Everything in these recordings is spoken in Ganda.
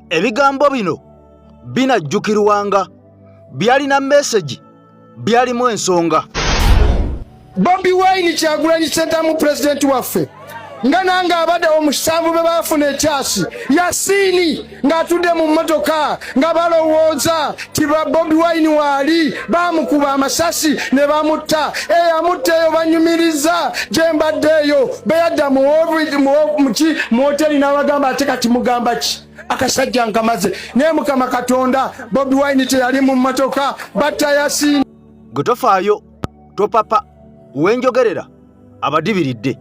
ebigambo bino binajjukirwanga byalina message byalimu ensonga. Bobi Wine Kyagulanyi Ssentamu president waffe nga nange abadde omusanvu be baafuna ekyasi Yasini ng'atudde mu mmotoka nga balowooza ti Bobi Wine waali baamukuba amasasi ne bamutta. Eyamutta eyo banyumiriza gye mbaddeeyo beyadda mu hoteri n'abagamba ate kati mugamba ki? Akasajja nkamaze naye Mukama Katonda Bobi Wine teyali mu mmotoka batta Yasini. Gwe tofaayo topapa wenjogerera abadibiridde.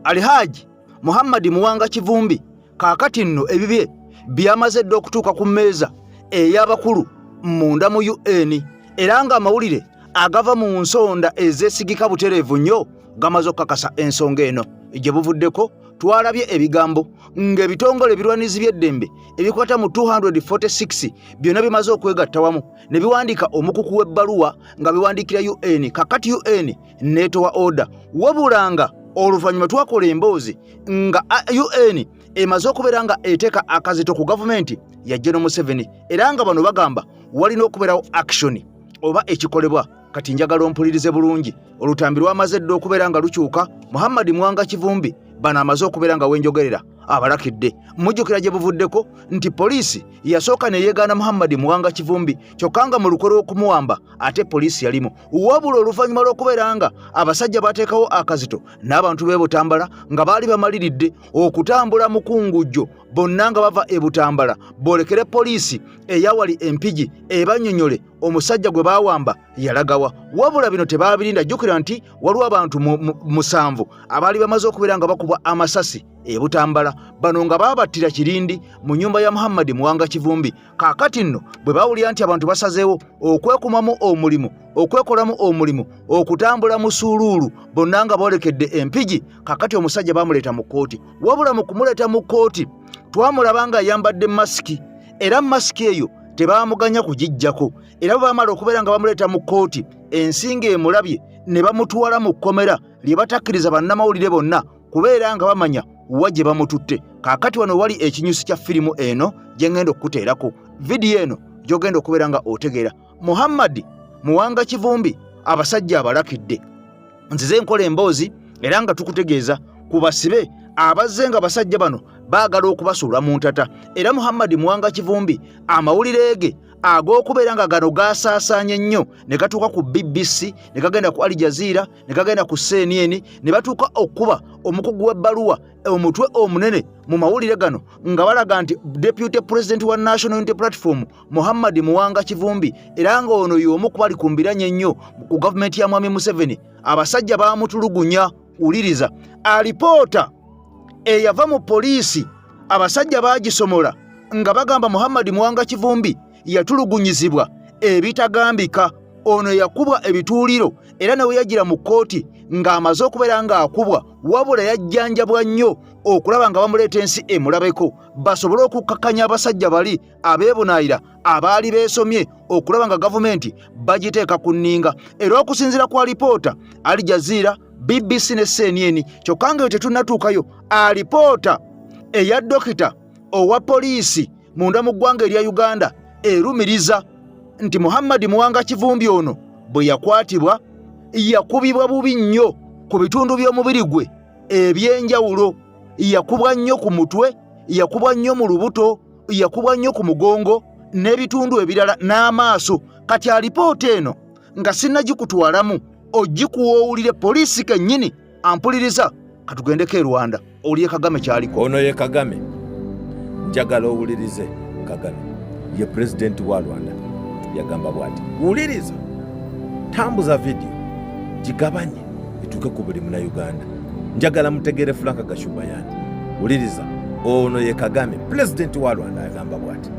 Alhaji Muhammad Muwanga Kivumbi kaakati nno ebibye byamaze dde okutuuka ku mmeeza ey'abakulu munda mu UN era nga amawulire agava mu nsonda ezeesigika butereevu nnyo gamaze okukakasa ensonga eno. Gye buvuddeko twalabye ebigambo ng'ebitongole ebirwanizi by'eddembe ebikwata mu 246 byonna bimaze okwegatta wamu ne biwandiika omukuku w'ebbaluwa nga biwandiikira UN. Kakati UN neetowa order wabulanga oluvannyuma twakola emboozi nga UN emaze okubeera nga eteeka akazito ku gavumenti ya General Museveni era nga bano bagamba walina okubeerawo action oba ekikolebwa. Kati njagala ompulirize bulungi olutambi lwamaze dde okubeera nga lukyuka. Muhammad Muwanga Kivumbi bano amaze okubeera nga wenjogerera abalakidde. Mujjukira gye buvuddeko nti poliisi yasooka ne yeegaana Muhammad Muwanga Kivumbi kyokka nga mu lukwe lw'okumuwamba ate poliisi yalimu. Wabula oluvannyuma lw'okubeera nga abasajja bateekawo akazito n'abantu b'e Butambala nga baali bamaliridde okutambula mu kungujjo bonna nga bava e Butambala boolekere poliisi eyawali empigi ebannyonnyole omusajja gwe baawamba yalagawa. Wabula bino tebaabirinda. Jjukira nti waliwo abantu 7 abaali bamaze okubeera nga bakubwa amasasi e Butambala. Bano nga baabattira kirindi mu nnyumba ya Muhammad Muwanga Kivumbi. Kaakati nno bwe baawulira nti abantu basazeewo okwekumamu omulimu okwekolamu omulimu okutambula mu suuluulu bonna nga boolekedde empigi. Kaakati omusajja baamuleeta mu kkooti. Wabula mu kumuleeta mu kkooti twamulaba nga ayambadde masiki era masiki eyo tebaamuganya kugijjako era bwe baamala okubeera nga bamuleeta mu kkooti ensinga emulabye ne bamutwala mu kkomera lye batakkiriza bannamawulire bonna kubeera nga bamanya wa gye bamututte. Kaakati wano wali ekinyusi kya firimu eno gye ngenda okuteerako. Vidiyo eno gy'ogenda okubeera nga otegeera. Muhammad Muwanga Kivumbi abasajja abalakidde. Nzize nkola emboozi era nga tukutegeeza ku basibe abazze nga basajja bano baagala okubasuula mu ntata. Era Muhammad Muwanga Kivumbi amawulire ge ag'okubeera nga gano gaasaasaanye nnyo ne gatuuka ku BBC ne gagenda ku Al Jazeera ne gagenda ku CNN ne batuuka okuba omukugu w'ebbaluwa omutwe omunene mu mawulire gano nga balaga nti Deputy President wa National Unity Platform Muhammad Muwanga Kivumbi era nga ono y'omu ku bali kumbiranye nnyo ku gavumenti ya Mwami Museveni. Abasajja baamutulugunya. Uliriza alipoota eyava mu poliisi abasajja baagisomola nga bagamba Muhammad Muwanga Kivumbi yatulugunyizibwa ebitagambika. Ono yakubwa ebituuliro era nawe yagira mu kkooti ng'amaze okubeera ng'akubwa. Wabula yajjanjabwa nnyo okulaba nga bamuleeta ensi emulabeko basobole okukakkanya abasajja bali abeebunaayira abaali beesomye okulaba nga gavumenti bagiteeka ku nninga. Era okusinziira ku alipoota Al Jazeera, BBC ne CNN kyokka nga tetunnatuukayo alipoota eya dokita owa poliisi munda mu ggwanga erya Uganda erumiriza nti Muhammad Muwanga Kivumbi ono bwe yakwatibwa yakubibwa bubi nnyo ku bitundu by'omubiri gwe ebyenjawulo. Yakubwa nnyo ku mutwe, yakubwa nnyo mu lubuto, yakubwa nnyo ku mugongo n'ebitundu ebirala n'amaaso. Kati alipoota eno nga sinnagikutwalamu ogikuwoowulire poliisi kennyini ampuliriza. Katugendeko e Rwanda olye Kagame kyaliko. Ono ye Kagame. Njagala owulirize Kagame ye president wa Rwanda yagamba bwati. Wuliriza tambuza video gigabanye etuuke ku buli muna Uganda. Njagala mutegere Frank Gashubayani. Wuliriza ono ye Kagame president wa Rwanda yagamba bwati.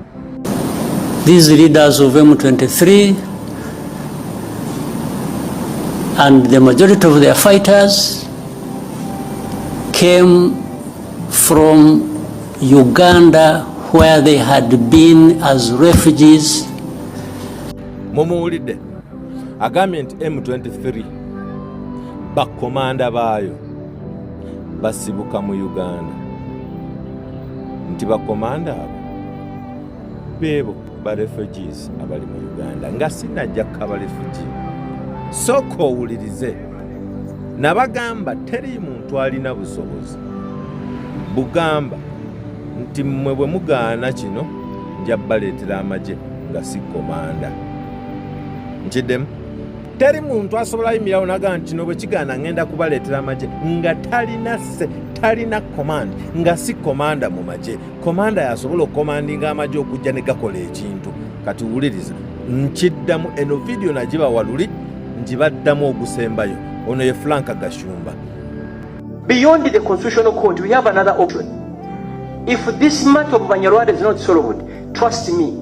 These leaders of M23 and the majority of their fighters came from Uganda where they had been as refugees. Mumuwulidde agambye nti M23 bakomanda baayo basibuka mu Uganda nti bakomanda abo beebo ba refugees abali mu Uganda nga sinajja kaba refugee. Sooka owulirize. Nabagamba teri muntu alina busobozi bugamba nti mmwe bwe mugaana kino nja baleetera amagye nga si komanda. Nkiddemu teri muntu asobola yimirawo nagamba nti no bwe kigaana ngenda kubaleetera amagye nga talina command nga si komanda mu magye. Komanda yasobola okomandinga amagye okujja ne gakola ekintu. Kati wuliriza nkiddamu eno video nagiba waluli njibaddamu ogusembayo. Ono ye Frank Gashumba. Beyond the constitutional court, we have another option. If this matter of Banyarwanda is not solved, trust me,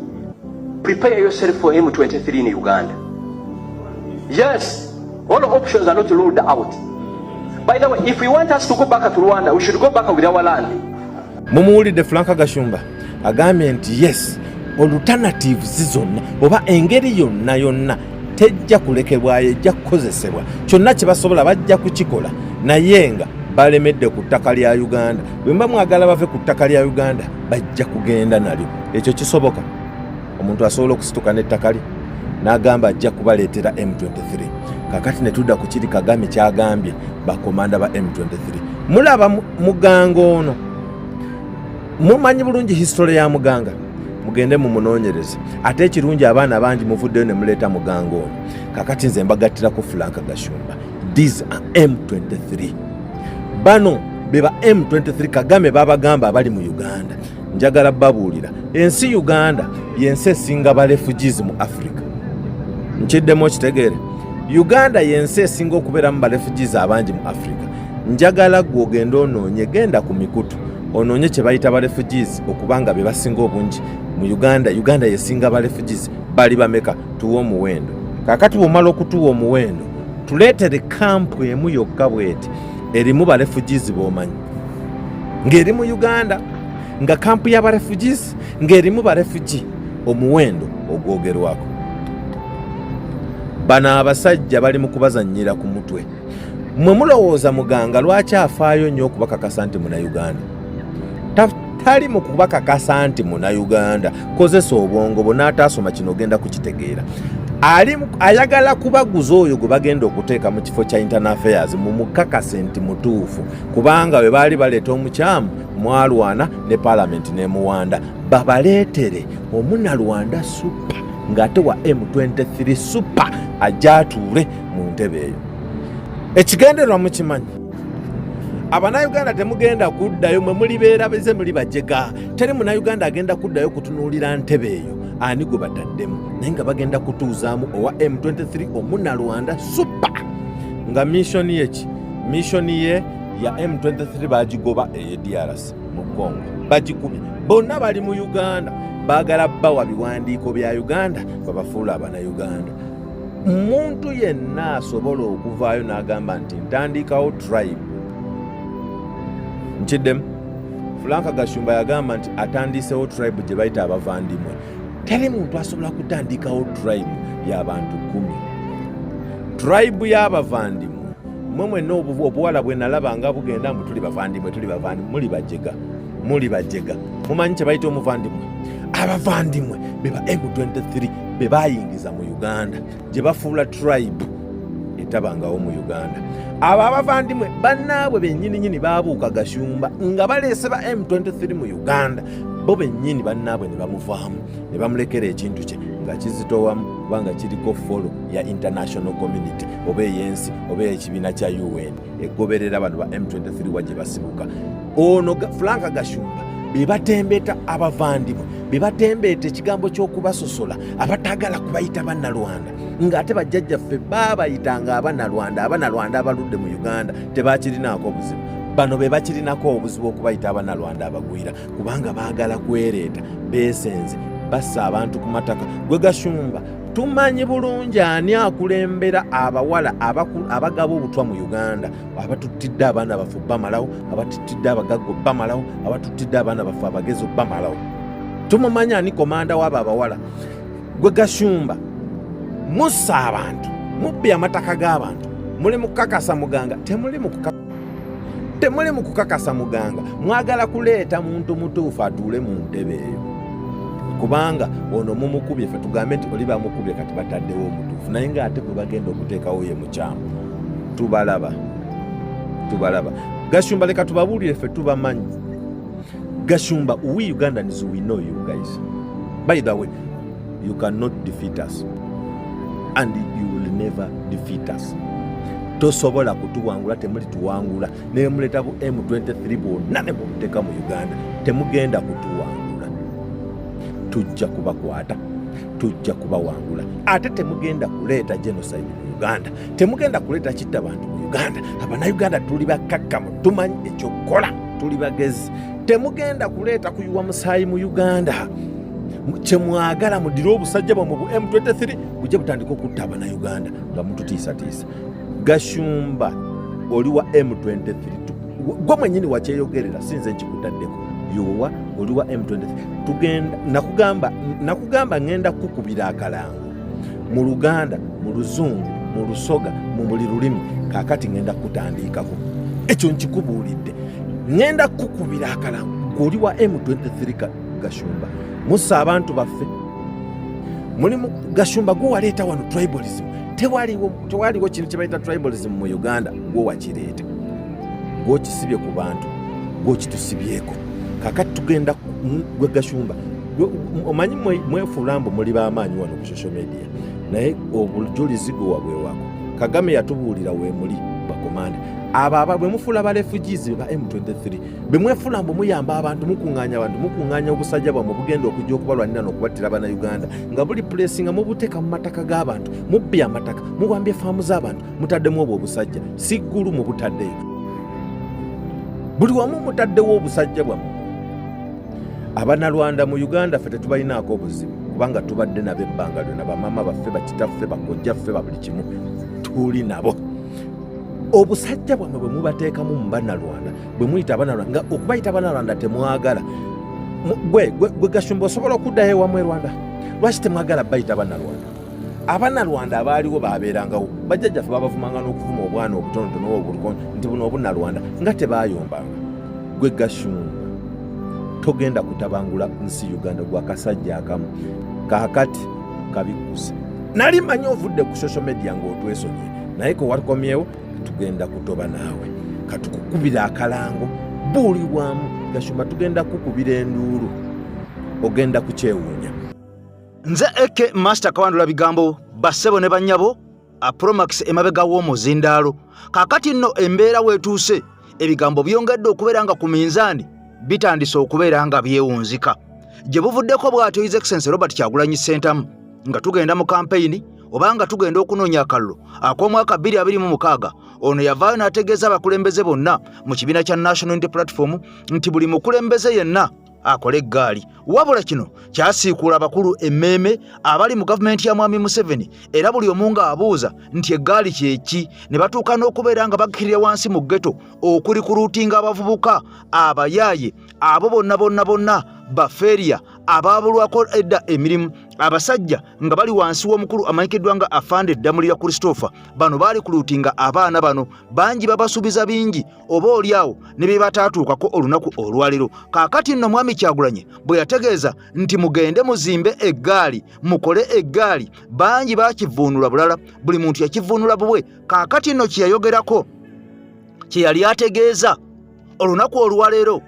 prepare yourself for M23 in Uganda. Yes, all options are not ruled out. By the way, if we want us to go back to Rwanda, we should go back with our land. Mumuwulidde Frank Gashumba agambye nti yes, alternatives zonna oba engeri yonna tejja kulekebwayo, ejja kukozesebwa. Kyonna kye basobola bajja kukikola, naye nga balemedde ku ttaka lya Uganda. Bwe mba mwagala bave ku ttaka lya Uganda bajja kugenda nalyo. Ekyo kisoboka. Omuntu asobola okusituka n'ettaka lye n'agamba ajja kubaleetera M23. Kakati ne tudda ku kiri Kagame kyagambye bakomanda ba M23. Mulaba Muganga ono. Mumanyi bulungi history ya Muganga. Mugende mu munoonyereze. Ate ekirungi abaana bangi muvuddeyo ne muleeta Muganga ono. Kakati nze mbagattira ku Frank Gashumba. These are M23. Bano beba M23 Kagame babagamba abali mu Uganda. Njagala babuulira. Ensi Uganda yensi esinga ba refugees mu Africa. Nkiddemu kitegeere. Uganda yensi esinga okubeera mu ba refugees abangi mu Africa. Njagala gwogenda onoonye, genda ku mikutu. Onoonye kye bayita ba refugees okubanga be basinga obungi mu Uganda. Uganda yesinga ba refugees bali bameka tuwa omuwendo. Kakati bw'omala okutuwa omuwendo tuleetere kampu emu yokka bweti erimu ba refugees b'omanyi ng'eri mu Uganda, nga kampu y'aba refugees ng'erimu ba refugee omuwendo ogwogerwako. Bano abasajja bali mu kubazannyira ku mutwe. Mwe mulowooza Muganga lwaki afaayo nnyo okubakakasa nti muna Uganda? Tali mu kubakakasa nti muna Uganda. Kozesa obwongo bwo n'ataasoma kino ogenda kukitegeera. Ayagala kubaguza oyo gwe bagenda okuteeka mu kifo kya internal affairs mu mukakase nti mutuufu, kubanga we baali baleeta omukyamu mwalwana ne parliament n'emuwanda babaleetere omunalwanda super ng'ate wa M23 super ajja atuule mu ntebe eyo. Ekigendererwa mukimanyi. Abannayuganda temugenda kuddayo mwe mulibeera beze muli bajega. Teri Munnayuganda agenda kuddayo kutunuulira ntebe eyo ani gwe bataddemu, naye nga bagenda kutuuzaamu owa M23 omunalwanda super. Nga missoni ye ya M23 bagigoba eye DRC mu Congo bagikubye. Bonna bali mu Uganda baagala bawa biwandiiko bya Uganda babafuula Abannayuganda. Muntu yenna asobola okuvaayo n'agamba nti ntandikawo tribe. Nkiddemu Frank Gashumba yagamba nti atandisewo tribe gye bayita abavandimwe. Teri muntu asobola kutandikawo tribe y'abantu 10. Tribe y'abavandimwe mwenna obuwala bwe nalaba nga bugenda mu tuli bavandimwe muli bajega. Mumanyi kye bayita omuvandimwe? Abavandimwe beba M23 be bayingiza mu Uganda gye bafuula tribe etabangawo mu Uganda. Abo abavandimwe bannaabwe bennyini baabuuka Gashumba nga baleese ba M23 mu Uganda. Bo bennyini bannaabwe ne bamuvaamu ne bamulekera ekintu kye nga kizitowamu kubanga kiriko follow ya international community oba eyensi oba ekibiina kya UN egoberera bano ba M23 wajje basibuka. Ono Frank Gashumba bebatembeeta abavandimwe, bebatembeeta ekigambo ky'okubasosola abatagala kubayita bannalwanda, ng'ate bajjajjaffe baabayitanga abannalwanda abaludde mu Uganda tebakirinaako obuzibu. Bano be bakirinako obuzibu okubayita abannalwanda abagwira kubanga baagala kwereeta, beesenze, bassa abantu ku mataka. Gwe Gashumba tumanyi bulungi ani akulembera abawala abagaba obutwa mu Uganda, abatuttidde abaana baffe bamalawo, abatuttidde abagaggo bamalawo, abatuttidde abaana baffe abagezi bamalawo. Tumumanyi ani komanda w'abo abawala. Gwe Gashumba mussa abantu, mubbye amataka g'abantu, muli mu kukakasa Muganga, temuli mu kukakasa Muganga, mwagala kuleeta muntu mutuufu atuule mu ntebe eyo. kubanga ono mumukubye ffe tugambe nti oli bamukubye kati bataddewo omutuufu naye ng'ate gwe bagenda okuteekawo ye mukyamu. Tubalaba Gashumba leka tubabuulire ffe tubamanyi. Gashumba, we Ugandans, we know you guys. By the way, you cannot defeat us and you will never defeat us. Tosobola kutuwangula temuli tuwangula ne muleta bu M23 bonna ne muteka mu Uganda temugenda kutuwangula. Tujja kubakwata, tujja kubawangula. Ate temugenda kuleta genocide mu Uganda, temugenda kuleta kitta bantu mu Uganda. Abana Uganda tuli bakakkamu, tumanyi ekyokola, tuli bagezi. Temugenda kuleta kuyuwa musayi mu Uganda. Kyemwagala mudire obusajja bwamwe bu M23 bujje butandika okutta abana Uganda nga mututiisatiisa. Gashumba oli wa M23 gwe mwennyini wakyeyogerera sinze nkikutaddeko yowa oli wa M23 tugenda nakugamba ngenda kukubira akalango mu Luganda mu Luzungu mu Lusoga mu buli lulimi kakati ngenda kutandikako ekyo nkikubuulidde ngenda kukubira akalango oli wa M23 Gashumba musa abantu baffe mulimu Gashumba gwe waleeta wano tribalism tewaliwo kintu kye bayita tribalism mu Uganda gwe wakireeta gw'okisibye ku bantu gw'okitusibyeko kakati tugenda gwe Gashumba omanyi mwefulambo muli b'amaanyi wano ku social media naye obujulizi gwe wabwewako Kagame yatubuulira we muli bakomanda abo bwe mufuula ba refugees ba M23 bwe mwefulambo muyamba abantu mukuŋŋaanya obusajja bwamwe bugenda okujja okubalwanira n'okubattira bana Uganda nga buli place nga mubuteeka mu mataka g'abantu mubbi amataka muwambye faamu z'abantu mutaddemu obwo obusajja si ggulu mu butaddeyo buli wamu mutaddewo obusajja bwamwe. Abanalwanda mu Uganda ffe tetubalinaako obuzibu kubanga tubadde nabo ebbanga lyonna bamama baffe bakitaffe bakojjaffe babuli kimu tuli nabo. Obusajja bwamwe bwe mubateekamu mu Bannalwanda bwe muyita Abannalwanda nga okubayita Abannalwanda temwagala gwe Gashumba osobola okuddayo ewamu e Rwanda lwaki temwagala bayita Abannalwanda? Abannalwanda abaaliwo baabeerangawo bajjajjaffe babavumanga n'okuvuma obwana obutonotono obulukoni nti buno obunnalwanda nga tebayombanga. Gwe Gashumba togenda kutabangula nsi Uganda gwa kasajja akamu kakati kabikuze. Nali manyi ovudde ku social media ng'otwesonye naye ko wakomyewo tugenda kutoba naawe katukukubira akalango buli wamu. Gashumba tugenda kukubira enduulu ogenda kukyewuunya. Nze Eke Master Kawandula bigambo bassebo ne bannyabo Apromax emabega w'omuzindaalo kakati nno embeera weetuuse ebigambo byongedde okubeera nga ku minzaani bitandise okubeera nga byewunzika gye buvuddeko bw'atyo His Excellency Robert Kyagulanyi Ssentamu nga tugenda mu kampeyini oba nga tugenda okunoonya akalulu ak'omwaka 2026. Ono yavaayo n'ategeeza abakulembeze bonna mu kibiina kya National Unity Platform nti buli mukulembeze yenna akola eggaali. Wabula kino kyasiikuula abakulu emmeeme abali mu gavumenti ya Mwami Museveni era buli omu ng'abuuza nti eggaali kyeki ne batuuka n'okubeera nga bakkirira wansi mu ghetto okurikuruutinga abavubuka abayaaye abo bonna bafeeriya abaabulwako edda emirimu abasajja nga bali wansi w'omukulu amanyikiddwa nga Afande Damulira Christopher. Bano baali kuluutinga abaana bano bangi babasuubiza bingi oba oliawo ne bye bataatuukako olunaku olwaliro. Kaakati nno Mwami Kyagulanyi bwe yategeeza nti mugende muzimbe eggaali mukole eggaali bangi baakivuunula bulala buli muntu yakivuunula bubwe. Kaakati nno kye yayogerako kye yali ategeeza olunaku olwaleero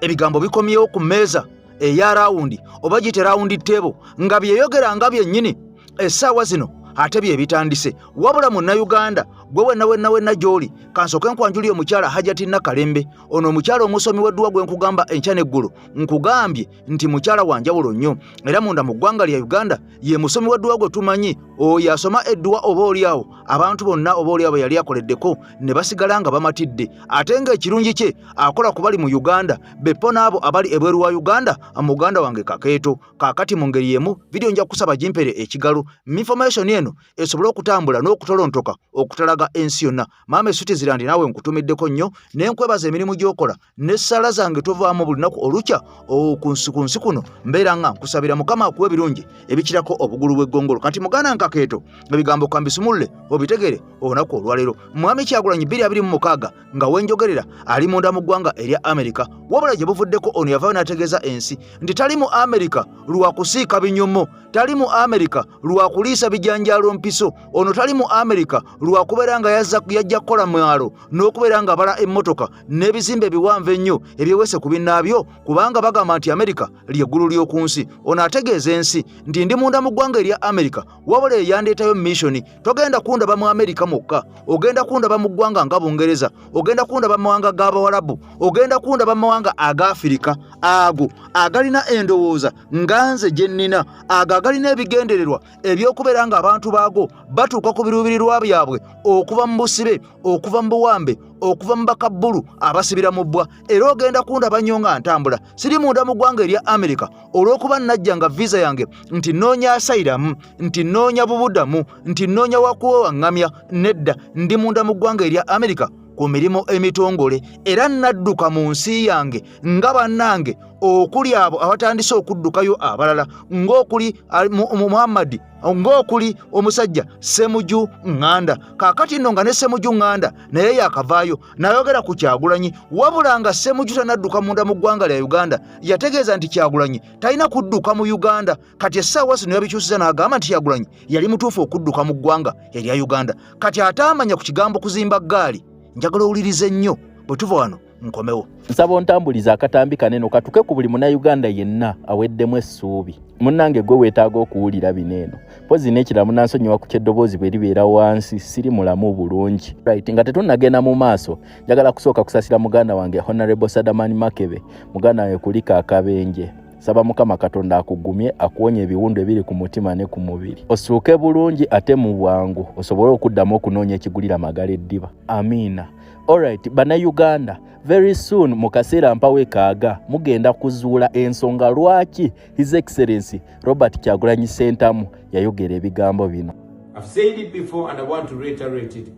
ebigambo bikomyewo ku mmeeza eya rawundi oba gite rawundi tebo nga byeyogera nga byennyini essaawa zino ate bye bitandise. Wabula Munnayuganda gwe wenna gy'oli kansooke nkwanjuli omukyala Hajati Nakalembe. Ono omukyala omusomi w'edduwa gwe nkugamba enkya n'eggulu nkugambye nti mukyala wa njawulo nnyo era munda mu ggwanga lya Uganda ye musomi w'edduwa gwe tumanyi oyo asoma edduwa oba oliawo abantu bonna oba oliawo yali akoleddeko ne basigala nga bamatidde. Ate ng'ekirungi kye akola ku bali mu Uganda beppo n'abo abali ebweru wa Uganda. Muganda wange Kakeeto kaakati mu ngeri yemu vidiyo nja kusaba gimpere ekigalo information eno esobole okutambula n'okutolontoka okutalaga okulaga ensi yonna. Mame Switzerland nawe nkutumiddeko nnyo ne nkwebaza emirimu gy'okola n'essala zange tovaamu buli lunaku olukya ku nsi kuno mbeera nga nkusabira Mukama akuwe ebirungi ebikirako obugulu bw'eggongolo. Kati muganda nkakeeto ebigambo kambisumulle obitegere olunaku olwaleero. Mwami Kyagulanyi 2026 nga wenjogerera ali munda mu ggwanga erya Amerika, wabula gye buvuddeko ono yavaayo n'ategeeza ensi nti tali mu Amerika lwa kusiika binyomo, tali mu Amerika lwa kuliisa bijanjaalo mpiso, ono tali mu Amerika lwa kubeera nga yajja kukola mwalo n'okubeera nga bala emmotoka n'ebizimbe ebiwanvu ennyo ebyewese ku binnaabyo, kubanga bagamba nti Amerika ly'eggulu ly'oku nsi. Ono ategeeza ensi nti ndi munda mu ggwanga erya Amerika, wabula eyandeetayo missoni. Togenda kundaba mu Amerika mokka, ogenda kundaba mu ggwanga nga Bungereza, ogenda kundaba mu mawanga g'Abawarabu, ogenda kundaba mu mawanga aga Afirika ago agalina endowooza nga nze gye nnina, ago agalina ebigendererwa eby'okubeera nga abantu baago batuuka ku biruubirirwa byabwe okuva mu busibe, okuva mu buwambe, okuva mu bakabbulu abasibira mu bbwa. Era ogenda kundaba nnyo nga ntambula, siri munda mu ggwanga erya Amerika olw'okuba najjanga visa yange nti noonya asayiramu, nti noonya bubuddamu, nti noonya wakuwewaŋŋamya. Nedda, ndi munda mu ggwanga erya Amerika ku mirimu emitongole, era nadduka mu nsi yange nga bannange okuli abo abatandise okuddukayo abalala, ng'okuli Muhammad, ng'okuli omusajja Ssemujju Ŋŋanda. Kaakati nno nga ne Ssemujju Ŋŋanda naye yakavaayo n'ayogera ku Kyagulanyi, wabula nga Ssemujju tanadduka munda mu ggwanga lya Uganda. Yategeeza nti Kyagulanyi talina kudduka mu Uganda. Kati essaawa zino yabikyusiza n'agamba nti Kyagulanyi yali mutuufu okudduka mu ggwanga erya Uganda. Kati ataamanya ku kigambo kuzimba ggaali. Njagala owulirize nnyo bwe tuva wano nkomewo. Nsaba ontambuliza akatambi kanene katuke ku buli Munnayuganda yenna aweddemu essuubi. Munnange gwe weetaaga okuwulira bineeno. Pozi n'ekiramu nansonyiwa ku ky'eddoboozi bwe libeera wansi, siri mulamu bulungi. Right, nga tetunnagenda mu maaso, njagala kusooka kusasira muganda wange Honorable Sadamani Makebe, muganda wange kulika akabenje. Saba Mukama Katonda akugumye, akuwonye ebiwundu ebiri ku mutima ne ku mubiri. Osuuke bulungi ate mu bwangu osobole okuddamu okunoonya ekigulira magala eddiba. Amiina. Alright, Bannayuganda, very soon mu kaseera mpawe kaaga mugenda kuzuula ensonga lwaki His Excellency Robert Kyagulanyi Ssentamu yayogera ebigambo bino. I've said it before and I want to reiterate it,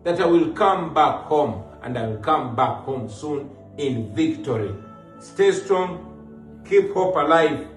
that I will come back home and I will come back home soon in victory. Stay strong, keep hope alive,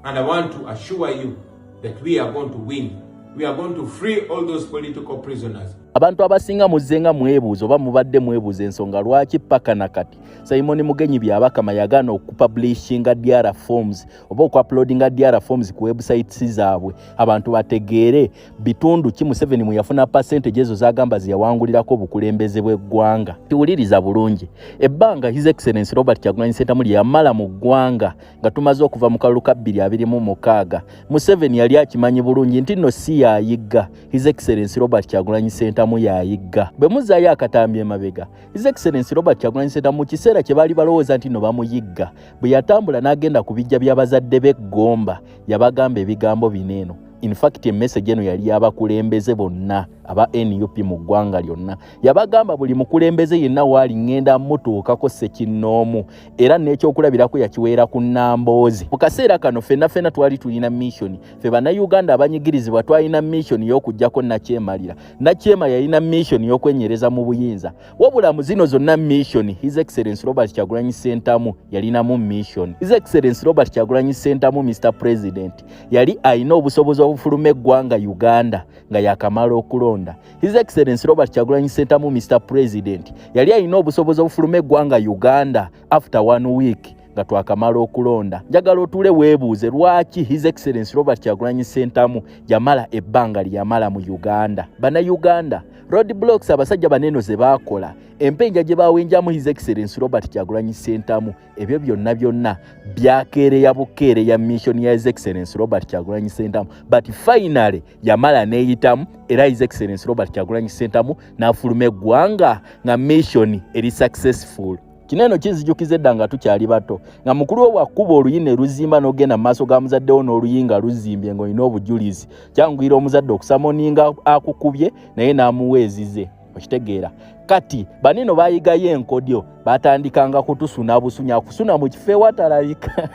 and I want to assure you that we are going to win. We are going to free all those political prisoners. Abantu abasinga muzzenga mwebuuza oba mubadde mwebuuza ensonga lwaki paka nakati Simon Mugenyi byabakama yagaana okupublishinga DR forms oba okuuploadinga DR forms ku websites zaabwe abantu bategeere bitundu ki Museveni mwe yafuna percentage ezo zagamba ziyawangulirako obukulembeze bw'eggwanga. Tuwuliriza bulungi ebbanga His Excellency Robert Kyagulanyi Ssentamu yamala mu ggwanga nga tumaze okuva mu kalulu ka 2026 Museveni yali akimanyi bulungi nti nno si yayigga. His Excellency Robert Kyagulanyi Ssentamu yayigga. Bwe muzaayo akatambi emabega His Excellency Robert Kyagulanyi Ssentamu mu kiseera kye baali balowooza nti no bamuyigga, bwe yatambula n'agenda ku bijja by'abazadde b'eggomba yabagamba ebigambo bineeno. In fact message eno yali abakulembeze bonna aba NUP mu ggwanga lyonna. Yabagamba buli mukulembeze yenna waali ngenda mutuukako ssekinnoomu era n'ekyokulabirako yakiweera ku Namboozi. Mu kaseera kano ffenna twali tulina mission. Ffe Bannayuganda abanyigirizibwa twalina mission y'okuggyako Nakyemalira. Nakyema yalina mission y'okwenyereza mu buyinza. Wabula mu zino zonna mission His Excellency Robert Kyagulanyi Ssentamu yalinamu mission. His Excellency Robert Kyagulanyi Ssentamu Mr. President yali alina obusobozi obufuluma eggwanga Uganda nga yakamala okulonda. His Excellency Robert Kyagulanyi Ssentamu Mr. President yali alina obusobozi obufuluma eggwanga Uganda after 1 week nga twakamala okulonda. Njagala otuule weebuuze lwaki His Excellency Robert Kyagulanyi Ssentamu yamala ebbanga lyamala mu Uganda. Bannayuganda, roadblocks abasajja baneno ze baakola, empenja gye baawenjamu His Excellency Robert Kyagulanyi Ssentamu, ebyo byonna byakeereya bukeereya mission ya His Excellency Robert Kyagulanyi Ssentamu, but finally yamala neeyitamu era His Excellency Robert Kyagulanyi Ssentamu n'afuluma eggwanga nga mission eri successful. Kineno kinzijukiza edda nga tukyali bato nga mukulu we bw'akuba oluyina luzimba n'ogenda mu maaso ga muzaddewo n'oluyinga luzimbye ng'olina obujulizi, kyanguyira omuzadde okusamoninga akukubye naye n'amuweezize. Okitegeera kati banino baayigayo enkodyo batandikanga kutusuna busunya kusuna mu kifo ewatalabika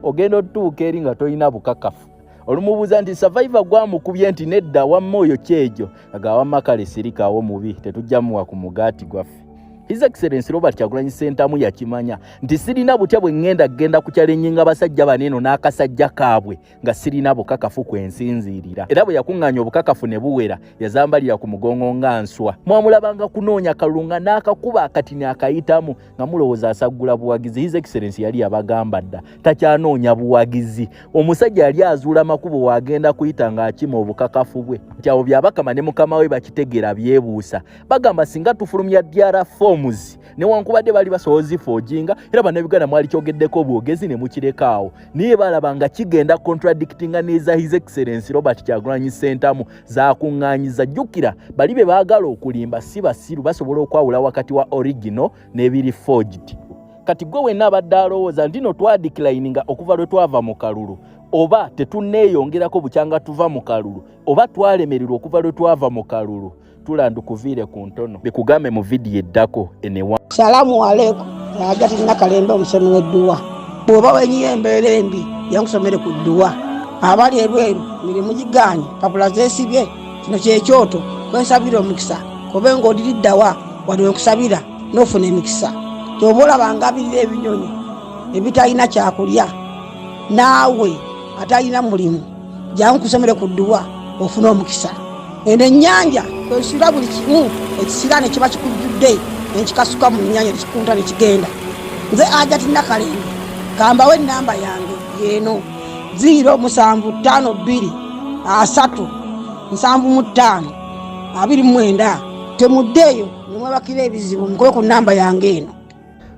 ogenda otuuka eri nga tolina bukakafu. olumubuuza nti survivor gwamukubye nti nedda wamma oyo kyejo agawamma kale sirikaawo mubi tetujjamuwa ku mugaati gwaffe. His Excellency Robert Kyagulanyi Ssentamu yakimanya nti sirina butya bwe ngenda kukyalenyinga basajja baneeno n'akasajja kaabwe nga sirina bukakafu kwensinziirira. Era bwe yakuŋŋaanya obukakafu ne buwera yazambalira ku mugongo nga nswa. Mwamulabanga kunoonya kalunga n'akakuba akatini akayitamu nga mulowooza asaggula buwagizi. His Excellency yali yabagamba dda takyanoonya buwagizi. Omusajja yali azuula makubo wagenda kuyita ng'akima obukakafu bwe. Nti awo byabakama ne mukama we bakitegeera byebuusa. Bagamba singa tufulumya DRA newankubadde bali basobozi fojinga era bannabiganda mwali kyogeddeko obwogezi ne mukirekaawo naye balabanga kigenda contradictinga neza His Excellency Robert Kyagulanyi Ssentamu zaakuŋŋaanyiza. Jjukira bali be baagala okulimba si basiru basobola okwawula wakati wa original n'ebiri forged. Kati gwe wenna abadde alowooza nti no twadeclininga okuva lwe twava mu kalulu oba tetunneeyongerako bukyanga tuva mu kalulu oba twalemererwa okuva lwe twava mu kalulu tulandukuviire ku ntono bikugambe mu vidiyo eddako enewa. Salamu alaikum Hajati Nakalembe omusomi w'edduwa. Bw'oba wenyiye embeera embi yankusomere ku dduwa. Abali ebweru mirimu gigaanye papula zeesibye kino kyekyoto kwensabira omukisa kobe ng'odiriddawa wali wenkusabira n'ofuna emikisa. Ky'oba olabanga abirira ebinyonyi ebitalina kyakulya naawe atalina mulimu jangu kusomere ku dduwa ofuna omukisa. Eno ennyanja kwesula buli kimu ekisira ne kiba kikujjudde nekikasuka mu nnyanja nekikunta nekigenda. Nze Hajati Nakalembe gambawo ennamba yange yeeno 0752375 temuddeeyo nemwebakira ebizibu mukobe ku nnamba yange eno.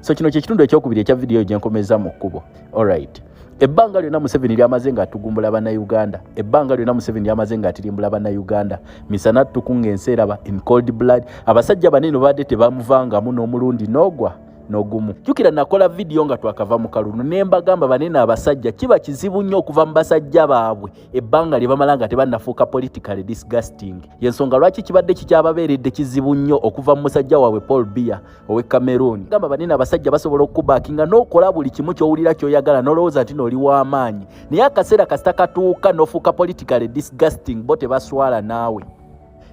So kino kyekitundu ekyokubiri ekya vidiyo gyenkomeza mu kkubo. Alright. Ebbanga lyonna Museveni lyamaze nga atugumbula bannayuganda. Ebbanga lyonna Museveni lyamaze nga atirimbula bannayuganda. Misana tukunga enseeraba in cold blood. Abasajja banene badde tebamuvangamu n'omulundi n'ogwa n'ogumu. Jjukira nakola vidiyo nga twakava mu kalulu ne mbagamba banene abasajja kiba kizibu nnyo okuva mu basajja baabwe ebbanga lye bamala nga tebannafuuka politically disgusting. Yensonga lwaki kibadde kikyababeeredde kizibu nnyo okuva mu musajja waabwe Paul Biya ow'e Cameroon. Gamba banene abasajja basobola okubaakinga n'okola buli kimu ky'owulira ky'oyagala n'olowooza nti n'oli w'amaanyi naye akaseera kasita katuuka n'ofuuka politically disgusting bo tebaswala naawe.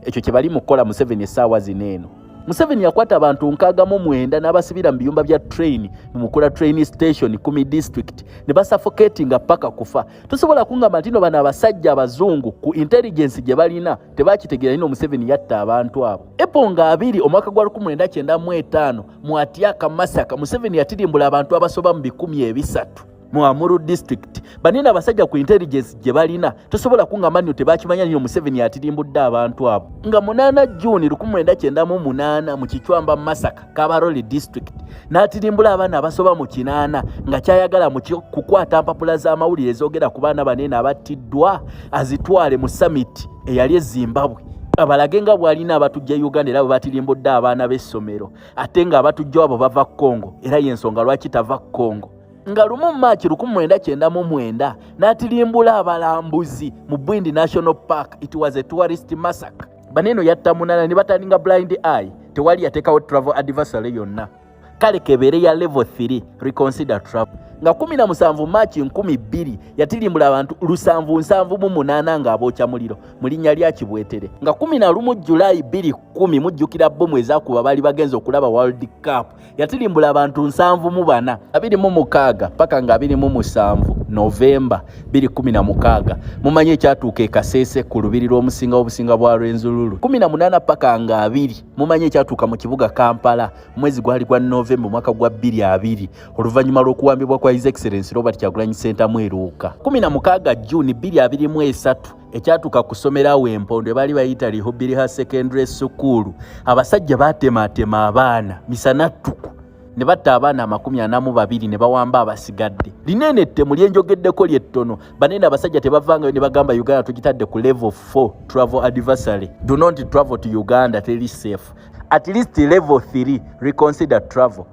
Ekyo kye bali mu kukola Museveni essaawa zineeno. Museveni yakwata abantu 69 n'abasibira mu biyumba bya train mu Mukula train station 10 district ne basuffocatinga paka kufa. Tusobola kungamba nti no bana abasajja abazungu ku intelligence gye balina tebakitegeera ino Museveni yatta abantu abo. Eponga 2 omwaka gwa 1995 mu Atiaka Masaka Museveni yatirimbula abantu abasoba mu 13 mu Amuru district. Banene abasajja ku intelligence gye balina tosobola kungamba nti tebakimanya nyo Museveni atirimbudde abantu abo. Nga 8 June 1998 mu Kichwamba Masaka Kabarole district n'atirimbula abaana abasoba mu 8 nga kyayagala mu kukwata mpapula z'amawulire ezogera ku baana banene abattiddwa azitwale mu summit eyali e Zimbabwe. Abalage nga bwalina abatujja Uganda era batirimbudde abaana b'essomero ate nga abatujja abo bava Congo era yensonga lwaki tava Congo. Nga lumu Maachi 1999 n'atirimbula abalambuzi mu Bwindi National Park. It was a tourist massacre. Baneno yatta munana ne bataninga blind eye tewali yateekawo travel advisory yonna. Kale kebeere ya level 3 reconsider travel. Nga 17 Maachi 2000 yatirimbula abantu 778 nga abookya muliro mu linnya lya Kibwetere. Nga 11 July 2010 mujjukira bomu ezaakuba bali bagenze okulaba World Cup yatirimbula abantu 74 26 paka nga 27 November 2016 mumanye ekyatuuka e Kasese ku lubiri lw'omusinga w'obusinga bwa Rwenzululu 18 paka nga 2 mumanye ekyatuuka mu kibuga Kampala mwezi gwali gwa November mwaka gwa 2020 oluvannyuma lw'okuwambibwa kwa His Excellency Robert Kyagulanyi Ssentamu eruuka 16 June 2023 ekyatuuka kusomerawo Empondo bali bayita Rehoboth Secondary School abasajja batematema abaana misana ttuku ne batta abaana 42 ne bawamba abasigadde. Linene ettemu lyenjogeddeko lyettono banene abasajja tebavangayo ne bagamba Uganda tugitadde ku level 4 travel advisory. Do not travel to Uganda, tell is safe. At least level 3 reconsider travel.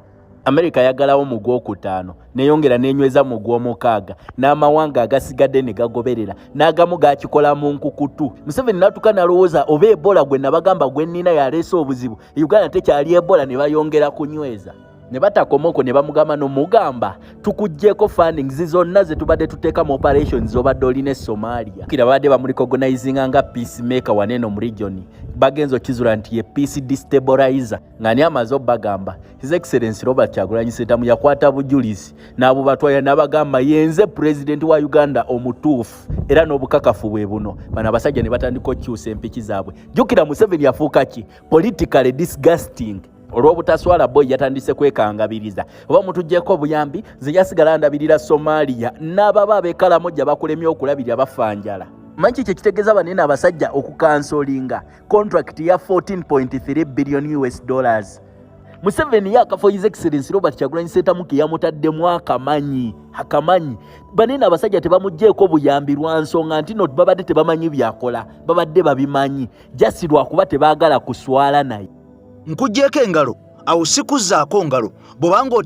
America yagalawo mu gwokutaano neyongera nenyweza mu gw'omukaaga n'amawanga agasigadde ne gagoberera n'agamu gaakikola mu nkukutu. Museveni n'atuuka n'alowooza oba Ebola gwe nabagamba gwe nnina yaleese obuzibu Uganda tekyali Ebola ne bayongera kunyweza ne batakomoko ne bamugamba nomugamba tukujjeko fundings zonna ze tubadde tuteeka mu operations obadde olina e Somalia kira badde bamurecognizinga nga peacemaker waneno mu region bagenzo kizula nti ye peace destabilizer ngani amazo bagamba His Excellency Robert Kyagulanyi Ssentamu yakwata bujulizi n'abo batwaya n'abagamba yenze president wa Uganda omutuufu era n'obukakafu bwe buno bana basajja ne batandika okyusa empiki zaabwe jukira Museveni yafuuka ki politically disgusting olw'obutaswala boy yatandise kwekangabiriza oba mutujjeko obuyambi zijasigala ndabirira Somalia n'ababa abekalamoja bakulemye okulabirira bafanjala manchi kye kitegeeza banene abasajja okukansolinga contract ya 14.3 billion US dollars. Museveni yakafo His Excellency Robert Kyagulanyi Ssentamu ke yamutaddemu akamanyi banene abasajja tebamugjeeko buyambi lwa nsonga nti no babadde tebamanyi byakola babadde babimanyi just lwakuba tebaagala kuswala naye. Nkujjeeko engalo awo sikuzzaako ngalo bw'obanga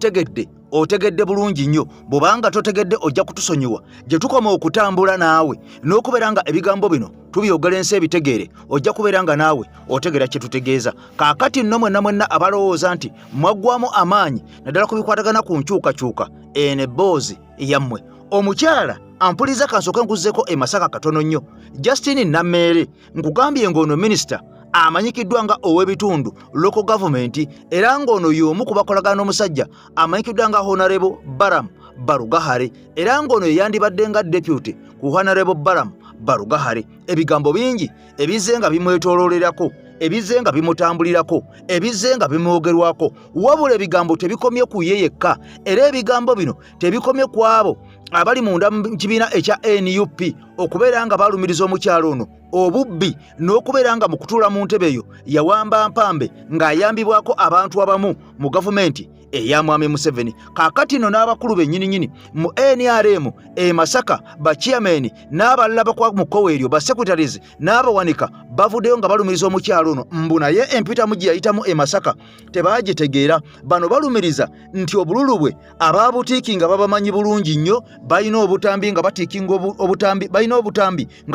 otegedde bulungi nnyo bw'obanga totegedde ojja kutusonyiwa gye tukoma okutambula naawe n'okubeera nga ebigambo bino tubyogera ensi ebitegeere ojja kubeera nga naawe otegera kye tutegeeza kaakati nno mwenna abalowooza nti mwaggwamu amaanyi naddala ku bikwatagana ku nkyukakyuka eno ebboozi yammwe omukyala ampuliza kansooke nkuzzeeko e Masaka katono nnyo Justin Nammeere nkugambye ng'ono minisita amanyikiddwa nga ow'ebitundu local government era ng'ono y'omu ku bakolagana omusajja amanyikiddwa nga Honorable Baramu Barugahare era ng'ono yandibadde nga deputy ku Honorable Baramu Barugahare ebigambo bingi ebizze nga bimwetooloolerako ebizze nga bimutambulirako ebizze nga bimwogerwako wabula ebigambo tebikomye ku ye yekka era ebigambo bino tebikomye ku abo abali munda mu kibiina ekya NUP okubeera nga balumiriza omukyalo ono obubbi n'okubeera nga mu kutuula mu ntebe eyo yawamba mpambe ng'ayambibwako abantu abamu mu gavumenti eya Mwami Museveni kaakati nno n'abakulu bennyininyini mu NRM Masaka bachairman n'abalala bakwa mu Koweeryo basecretaries n'abawanika bavuddeyo nga balumiriza omukyalo ono mbu naye empitamu gye yayitamu Masaka tebaagitegeera bano balumiriza nti obululu bwe ababutiiki nga babamanyi bulungi nnyo balina obutambi nga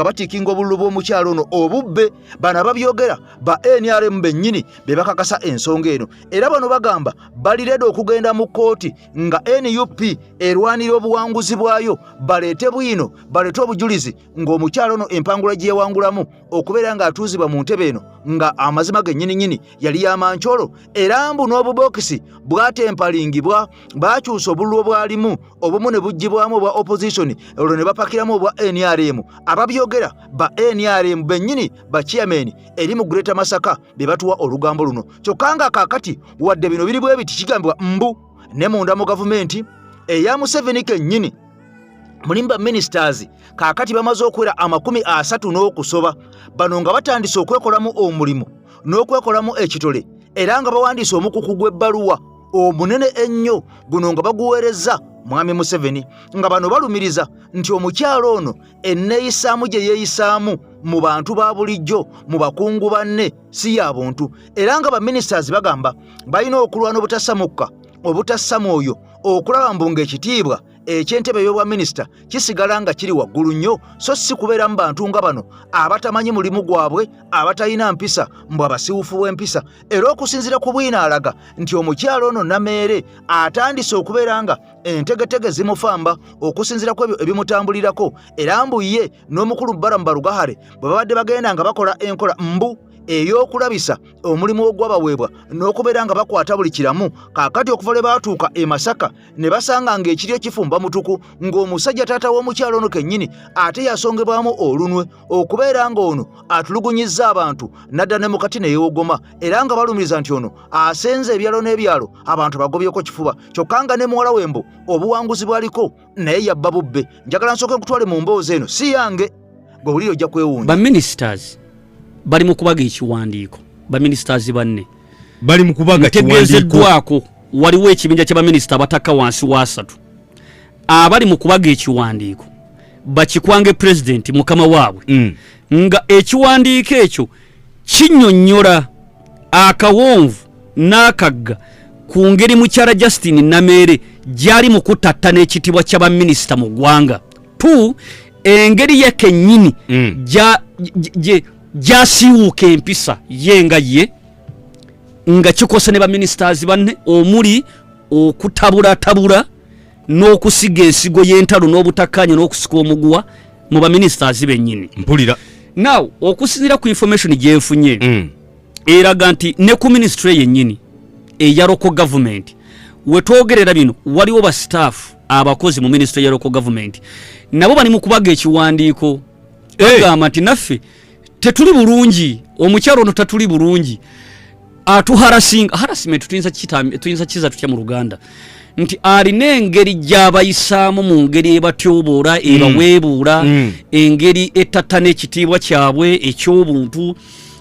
batiikinga obululu bw'omukyalo ono obubbe bano babyogera ba NRM bennyini be bakakasa ensonga eno era bano bagamba balireda okugenda mu kooti nga NUP erwanira obuwanguzi bwayo baleete bwino baleete obujulizi ng'omukyalo ono empangula gye yewangulamu okubeera nga atuuzibwa mu ntebe eno nga amazima gennyininyini yali y'amancholo era mbu n'obubokisi bwatempalingibwa bakyusa obululu obwalimu obumu ne buggyibwamu obwa opposition olwo ne bapakiramu obwa NRM ababyogera ba NRM bennyini ba chairman eri mu Greater Masaka be batuwa olugambo luno kyokka nga kaakati wadde bino biri bwe biti kigambibwa mbu ne munda mu gavumenti eya Museveni kennyini mulimba ministers kaakati bamaze okwera 30 n'okusoba bano nga batandise okwekolamu omulimu n'okwekolamu ekitole era nga bawandiise omukuku gw'ebbaluwa omunene ennyo guno nga baguweereza Mwami Museveni nga bano balumiriza nti omukyalo ono enneeyisaamu gye yeeyisaamu mu bantu ba bulijjo mu bakungu banne si ya buntu era nga baministers bagamba balina okulwana obutassamukka obutassa mwoyo okulaba mbu ng'ekitiibwa eky'entebe y'obwa minisita kisigala nga kiri waggulu nnyo so si kubeera mu bantu nga bano abatamanyi mulimu gwabwe abatalina mpisa mbu abasiwufu bw'empisa era okusinziira ku bwinaalaga nti omukyalo ono Nammeere atandise okubeera nga entegetege zimufamba okusinziira ku ebyo ebimutambulirako era mbu ye n'omukulu Baramu Barugahare bwe babadde bagenda nga bakola enkola mbu ey'okulabisa omulimu ogwabaweebwa n'okubeera nga bakwata buli kiramu kaakati okuva lwe baatuuka e Masaka ne basanga ng'ekiryo kifumba mutuku ng'omusajja taata w'omukyalo ono kennyini ate yasongebwamu olunwe okubeera ng'ono atulugunyizza abantu nadda ne mukati ne yeewogoma era nga balumiriza nti ono asenze ebyalo n'ebyalo abantu bagobyeko kifuba kyokka nga ne muwala wembo obuwanguzi bwaliko naye yabba bubbe njagala nsooke nkutwale mu mboozi eno si yange gwe buliri ojja kwewuunya baministers bali mu kubaga ekiwandiiko baministers banne bali mu kubaga tegeezeddwako waliwo ekibinja ky'abaminisita abataka wansi wa 3 abali mu kubaga ekiwandiiko bakikwange president mukama waabwe nga ekiwandiiko ekyo kinnyonnyola akawonvu n'akagga ku ngeri mukyala Justin Nammeere gyali mu kutatta n'ekitibwa ky'abaminisita mu ggwanga engeri ye kennyini gyasiiwuuka empisa ye nga kikosa ne baministers banne omuli okutabula n'okusiga ensigo y'entalo n'obutakkaanya n'okusika omuguwa mu baministers bennyini. Mpulira. Now okusinziira ku information gye nfunye eraga nti ne ku ministry yennyini eya local government wetwogerera bino waliwo ba staff abakozi mu ministry ya local government nabo bali mu kubaga ekiwandiiko bagamba nti naffe tetuli bulungi omukyalo ono tatuli bulungi harassment tuyinza kiza tutya mu Luganda nti alina engeri gy'abayisaamu mu ngeri ebatyobola ebaweebuula engeri etattana ekitiibwa kyabwe eky'obuntu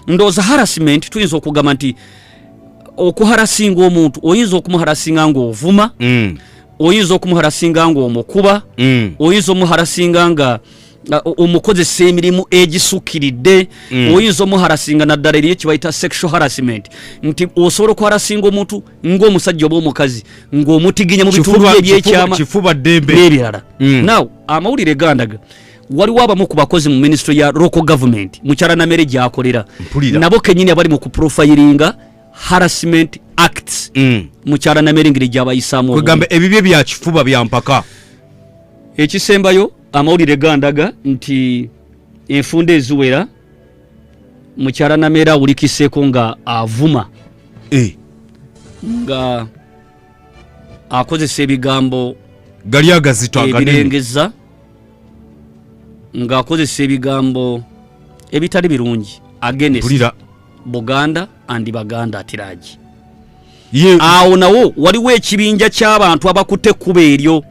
ndooza harassment tuyinza okugamba nti okuharasinga omuntu oyinza okumuharasinga ng'ovuma oyinza okumuharasinga ng'omukuba oyinza omuharasinga nga omukozesa emirimu egisukkiridde oyinza omuharasinga naddala eriyo kibayita sexual harassment nti osobola okuharasinga omuntu ng'omusajja oba omukazi ng'omutiginya mu bitundu ebyekyama n'ebirala now amawulire gandaga waliwo abamu ku bakozi mu ministry ya local government mukyala namere gyakolera nabo kennyini abali mu kuprofilinga harassment acts mukyala namere ngeri gyabayisaamu kwegamba ebibye bya kifuba bya mpaka ekisembayo amawulire gandaga nti enfunda eziwera mukyala namere awulikiseeko nga avuma nga akozesa ebigambo gali agazito ebirengeza nga akozesa ebigambo ebitali birungi against Buganda and Baganda atiraji awo nawo waliwo ekibinja ky'abantu abakutte ekkubo eryo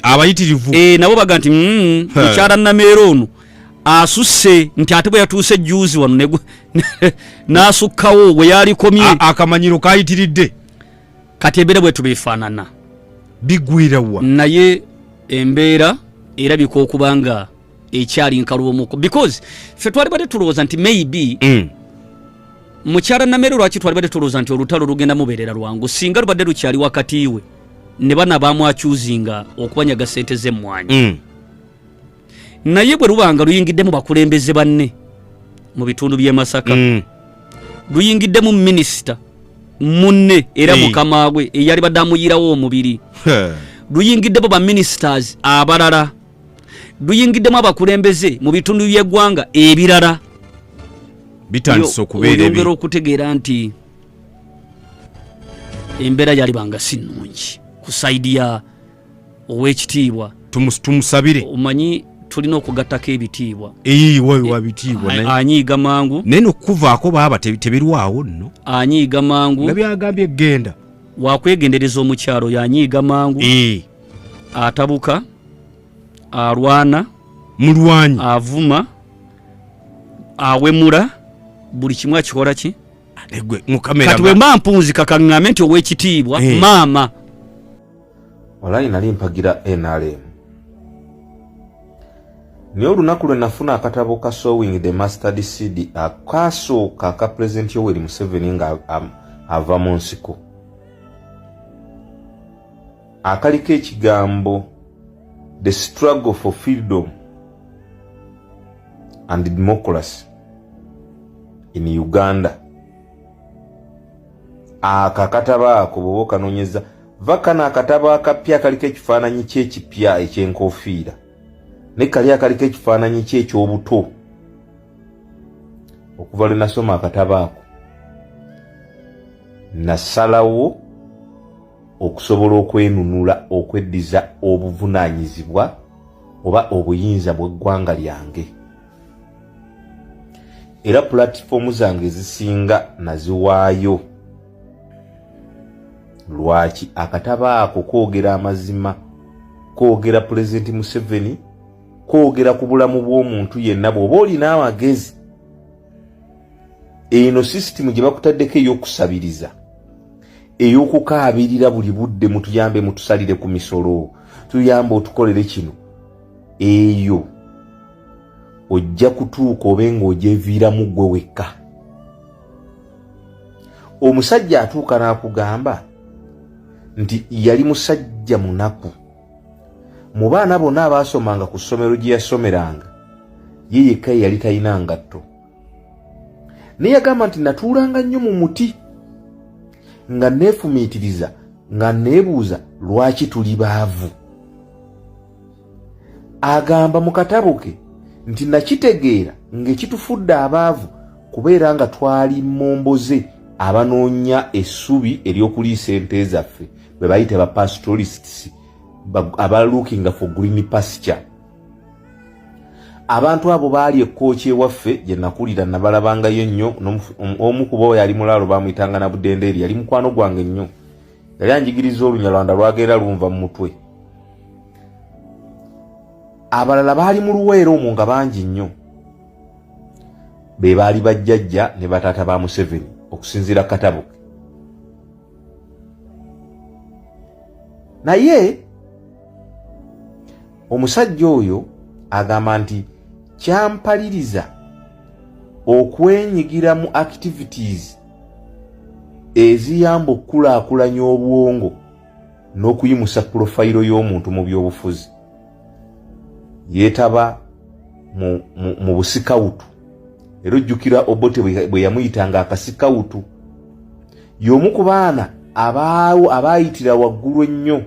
abayitirivu nabo baga nti mukyala namere ono asusse nti ate bwe yatuuse juzi wano n'asukkawo we yalikomye akamanyiro kayitiridde kati embeera bwe tubifaanana bigwirawa naye embeera erabika okuba nga ekyali nkalwomuko because ffe twali badde tulowooza nti maybe mukyala namere lwaki twali badde tulowooza nti olutalo lugenda mubeerera lwangu singa lubadde lukyali wakati we ne bana bamwakyuzinga okubanyaga ssente z'emmwanyi naye bwe lubanga luyingiddemu bakulembeze banne mu bitundu by'e Masaka luyingiddemu minisita munne era mukama gwe eyali badde amuyirawo omubiri luyingiddemu baministers abalala luyingiddemu abakulembeze mu bitundu by'eggwanga ebirala bitandise okubeera oyongera okutegeera nti embeera yalibanga si nnungi ku saidi ya ow'ekitiibwa tumusabire omanyi tulina okugattako ebitiibwa wa bitiibwa anyiiga mangu naye n'okuvaako baaba tebirwawo nno anyiiga mangu nga byagambye genda wakwegendereza omukyalo yanyiiga mangu atabuka alwana mulwanyi avuma awemula buli kimu akikola ki kati bwe mba mpunzika kaŋŋambe nti ow'ekitiibwa maama olayi nali mpagira NRM naye olunaku lwe nafuna akatabo ka Sowing the Mustard Seed akasooka aka President Yoweri Museveni nga ava mu nsiko akaliko ekigambo the struggle for freedom and democracy in Uganda akakatabo ako bw'oba okanoonyeza vakana akatabo akapya kaliko ekifaananyi ky'ekipya eky'enkofiira ne kali akaliko ekifaananyi ky'ekyobuto okuva lwe nasoma akatabo ako nasalawo okusobola okwenunula okweddiza obuvunaanyizibwa oba obuyinza bw'eggwanga lyange era pulatifomu zange ezisinga naziwaayo lwaki akatabo ako koogera amazima koogera Pulezidenti Museveni koogera ku bulamu bw'omuntu yenna bw'oba olina amagezi eno sisitimu gye bakutaddeko ey'okusabiriza ey'okukaabirira buli budde mutuyambe mutusalire ku misolo tuyambe otukolere kino eyo ojja kutuuka obe ng'ogyeviiramu ggwe wekka omusajja atuuka n'akugamba nti yali musajja munaku mu baana bonna abaasomanga ku ssomero gye yasomeranga ye yekka yali talina ngatto naye yagamba nti natuulanga nnyo mu muti nga neefumiitiriza nga neebuuza lwaki tuli baavu. Agamba mu katabo ke nti nakitegeera ng'ekitufudde abaavu kubeera nga twali momboze abanoonya essubi ery'okuliisa ente zaffe be bayita ba pastoralists aba looking for green pasture. Abantu abo baali ekkooki ewaffe gye nakulira nabalabangayo nnyo. Omu ku bo yali mulaalo bamuyitanga na Budendeeri, yali mukwano gwange nnyo, yali anjigiriza Olunyalwanda lwagenda lumva mu mutwe. Abalala baali mu Luweero omwo nga bangi nnyo, be baali bajjajja ne bataata ba Museveni okusinziira katabo ke. Naye omusajja oyo agamba nti kyampaliriza okwenyigira mu activities eziyamba okukulaakulanya obwongo n'okuyimusa profile y'omuntu mu byobufuzi. Yeetaba mu busikawutu. Era ojjukira Obote bwe yamuyitanga akasikawutu. Y'omu ku baana abaayitira waggulu ennyo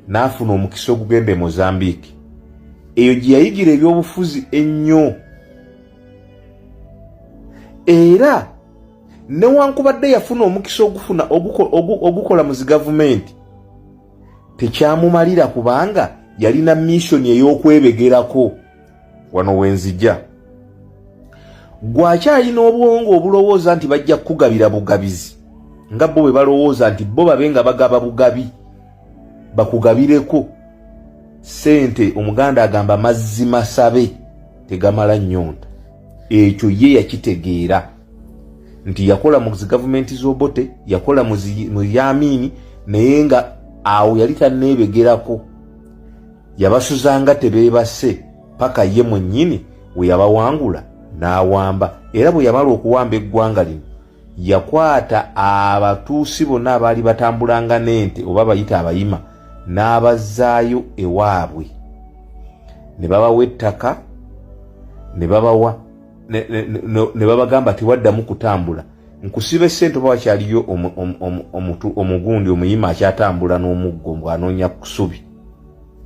n'afuna omukisa ogugenda e Mozambique. Eyo gye yayigira ebyobufuzi ennyo. Era newankubadde yafuna omukisa ogukola mu zigavumenti, tekyamumalira kubanga yalina missoni ey'okwebegerako. Wano wenzija gwakyalina obwongo obulowooza nti bajja kukugabira bugabizi nga bo bwe balowooza nti bo babe nga bagaba bugabi bakugabireko sente. Omuganda agamba mazzi masabe tegamala nnyonta. Ekyo ye yakitegeera nti yakola mu zigavumenti z'Obote, yakola mu Yamini, naye nga awo yali tanneebegerako. Yabasuzanga tebeebase paka ye mwennyini we yabawangula n'awamba. Era bwe yamala okuwamba eggwanga lino yakwata abatuusi bonna abaali batambulanga n'ente oba bayita abayima n'abazaayo ewaabwe, ne babawa ettaka, ne babawa ne babagamba tewaddamu kutambula. Nkusiba essente oba wakyaliyo omugundi omuyima akyatambula n'omuggo bw'anoonya kusubi.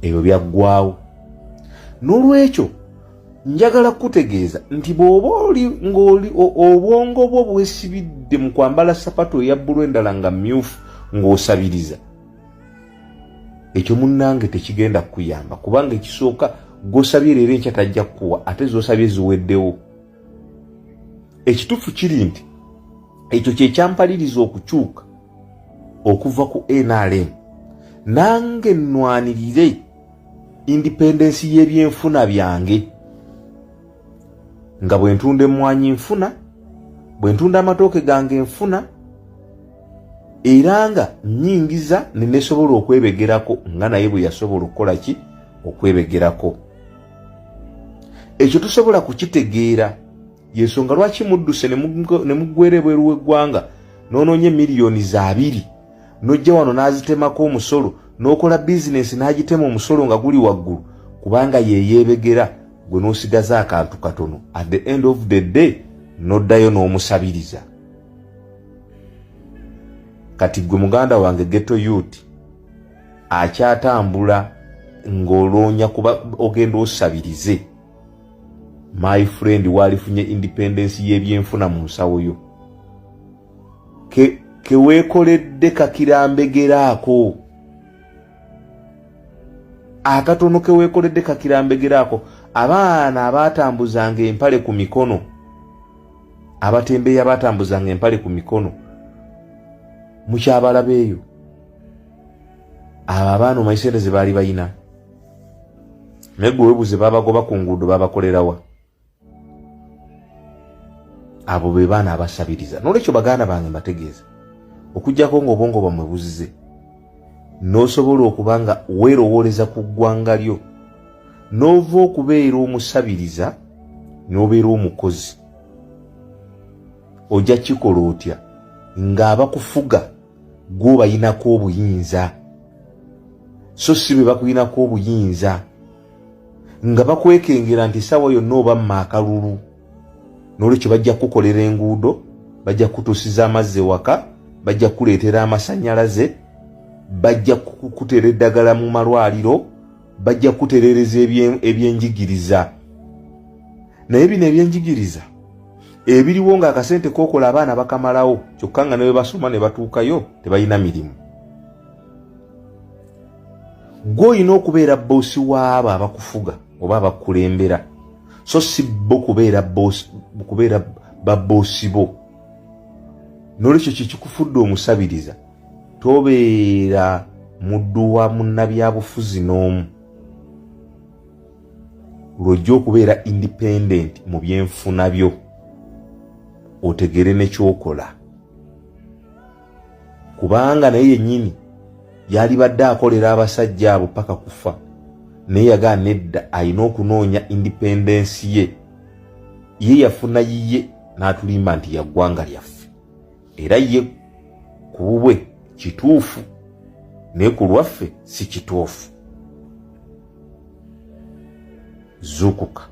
Ebyo byaggwaawo. N'olwekyo njagala kutegeeza nti bw'oba ng'oli obwongo bwo bwesibidde mu kwambala sapato eya bbulu endala nga myufu ng'osabiriza, ekyo munnange tekigenda kukuyamba, kubanga ekisooka gw'osabye leero enkya tajja kukuwa ate z'osabye ziweddewo. Ekituufu kiri nti ekyo kye kyampaliriza okukyuka okuva ku NRM nange nnwanirire independensi y'ebyenfuna byange, nga bwe ntunda emmwanyi nfuna, bwe ntunda amatooke gange nfuna, era nga nnyingiza ne nesobola okwebegerako nga naye bwe yasobola okukola ki okwebegerako. Ekyo tusobola kukitegeera, yensonga lwaki mudduse ne muggwera ebweru w'eggwanga n'onoonya miliyoni 2 n'ojja wano n'azitemako omusolo n'okola bizinensi n'agitema omusolo nga guli waggulu, kubanga yeyeebegera, gwe n'osigaza akantu katono. At the end of the day n'oddayo n'omusabiriza. Kati gwe muganda wange ghetto youth akyatambula ng'oloonya kuba ogenda osabirize, my friend, walifunye independence y'ebyenfuna mu nsawo yo. Keweekoledde kakirambegeraako, akatono keweekoledde kakirambegeraako. Abaana abatambuzanga empale ku mikono, abatembeeyi abatambuzanga empale ku mikono, mukyabala beeyo, abo abaana omayisente ze baali bayina, naye gwe weebuuze babagoba ku nguudo babakolerawa? Abo be baana abasabiriza. N'olwekyo baganda bange mbategeeza, okuggyako ng'obwongo bwamwe buzize, n'osobola okuba nga weerowooleza ku ggwanga lyo, n'ova okubeera omusabiriza n'obeera omukozi, ojja kikola otya? Ng'abakufuga gwe bayinako obuyinza, so si be bakuyinako obuyinza, nga bakwekengera nti sawa yonna oba mmakalulu. N'olwekyo bajja kukolera enguudo, bajja kutuusiza amazzi ewaka, bajja kuleetera amasannyalaze, bajja kukutera eddagala mu malwaliro, bajja kuterereza ebyenjigiriza. Naye bino ebyenjigiriza ebiriwo nga akasente kokola abaana bakamalawo, kyokka nga ne basoma ne batuukayo tebalina mirimu. Gw'olina okubeera boosi w'abo abakufuga oba abakulembera, so si bo kubeera baboosi bo. N'olwekyo kikufudde omusabiriza, tobeera muddu wa munnabyabufuzi n'omu. Lwojja okubeera independent mu byenfuna byo, otegere ne kyokola. Kubanga naye yennyini yali badde akolera abasajja abo paka kufa, naye yagaana nedda alina okunoonya independence ye. Ye yafuna yiye n'atulimba nti ya ggwanga lyaffe, era ye ku bubwe kituufu naye ku lwaffe si kituufu. Zuukuka.